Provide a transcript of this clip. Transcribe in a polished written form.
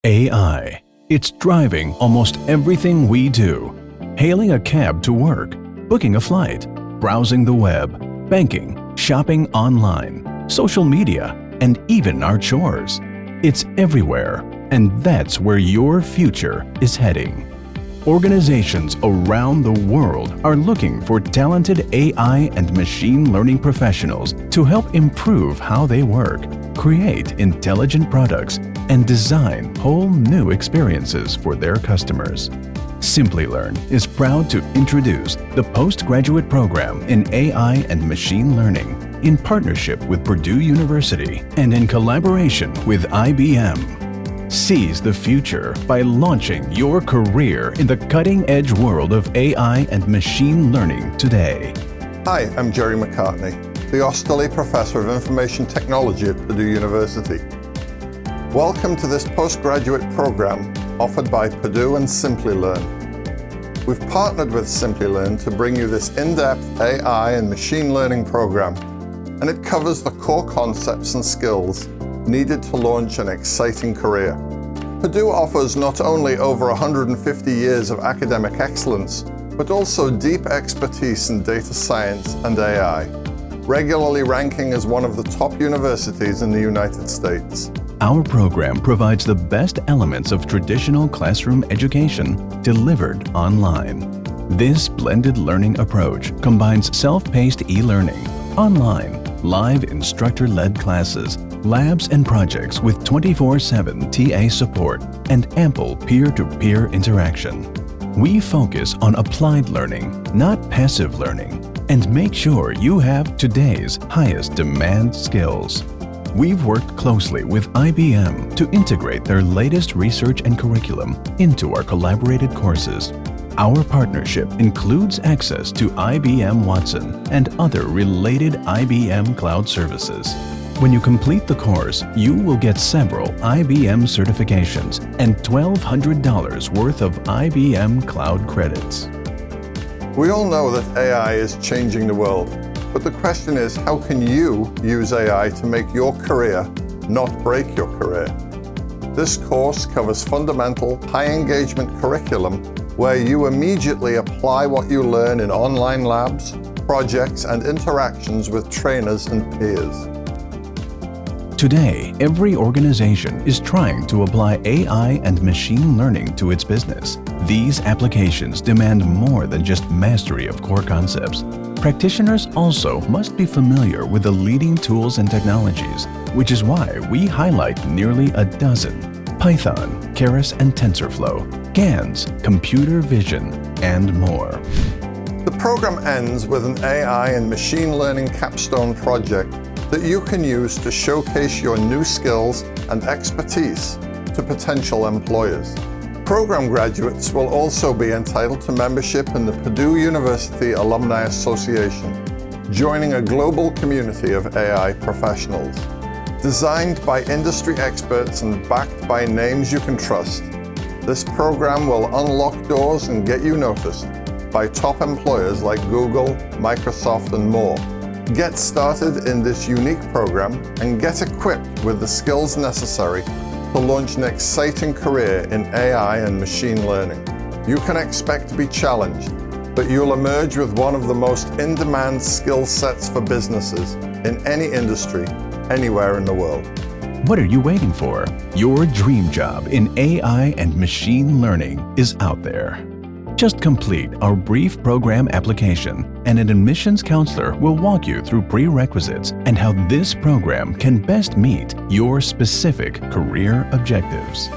AI. It's driving almost everything we do. Hailing a cab to work, booking a flight, browsing the web, banking, shopping online, social media, and even our chores. It's everywhere, and that's where your future is heading. Organizations around the world are looking for talented AI and machine learning professionals to help improve how they work, create intelligent products, and design whole new experiences for their customers. Simplilearn is proud to introduce the postgraduate program in AI and machine learning in partnership with Purdue University and in collaboration with IBM. Seize the future by launching your career in the cutting-edge world of AI and machine learning today. Hi, I'm Jerry McCartney, the Osterley Professor of Information Technology at Purdue University. Welcome to this postgraduate program offered by Purdue and Simplilearn. We've partnered with Simplilearn to bring you this in-depth AI and machine learning program, and it covers the core concepts and skills needed to launch an exciting career. Purdue offers not only over 150 years of academic excellence, but also deep expertise in data science and AI, regularly ranking as one of the top universities in the United States. Our program provides the best elements of traditional classroom education delivered online. This blended learning approach combines self-paced e-learning, online, live instructor-led classes, labs and projects with 24/7 TA support, and ample peer-to-peer interaction. We focus on applied learning, not passive learning, and make sure you have today's highest demand skills. We've worked closely with IBM to integrate their latest research and curriculum into our collaborated courses. Our partnership includes access to IBM Watson and other related IBM cloud services. When you complete the course, you will get several IBM certifications and $1,200 worth of IBM cloud credits. We all know that AI is changing the world, but the question is, how can you use AI to make your career, not break your career? This course covers fundamental, high-engagement curriculum where you immediately apply what you learn in online labs, projects, and interactions with trainers and peers. Today, every organization is trying to apply AI and machine learning to its business. These applications demand more than just mastery of core concepts. Practitioners also must be familiar with the leading tools and technologies, which is why we highlight nearly a dozen: Python, Keras and TensorFlow, GANs, computer vision, and more. The program ends with an AI and machine learning capstone project that you can use to showcase your new skills and expertise to potential employers. Program graduates will also be entitled to membership in the Purdue University Alumni Association, joining a global community of AI professionals. Designed by industry experts and backed by names you can trust, this program will unlock doors and get you noticed by top employers like Google, Microsoft, and more. Get started in this unique program and get equipped with the skills necessary to launch an exciting career in AI and machine learning. You can expect to be challenged, but you'll emerge with one of the most in-demand skill sets for businesses in any industry, anywhere in the world. What are you waiting for? Your dream job in AI and machine learning is out there. Just complete our brief program application, and an admissions counselor will walk you through prerequisites and how this program can best meet your specific career objectives.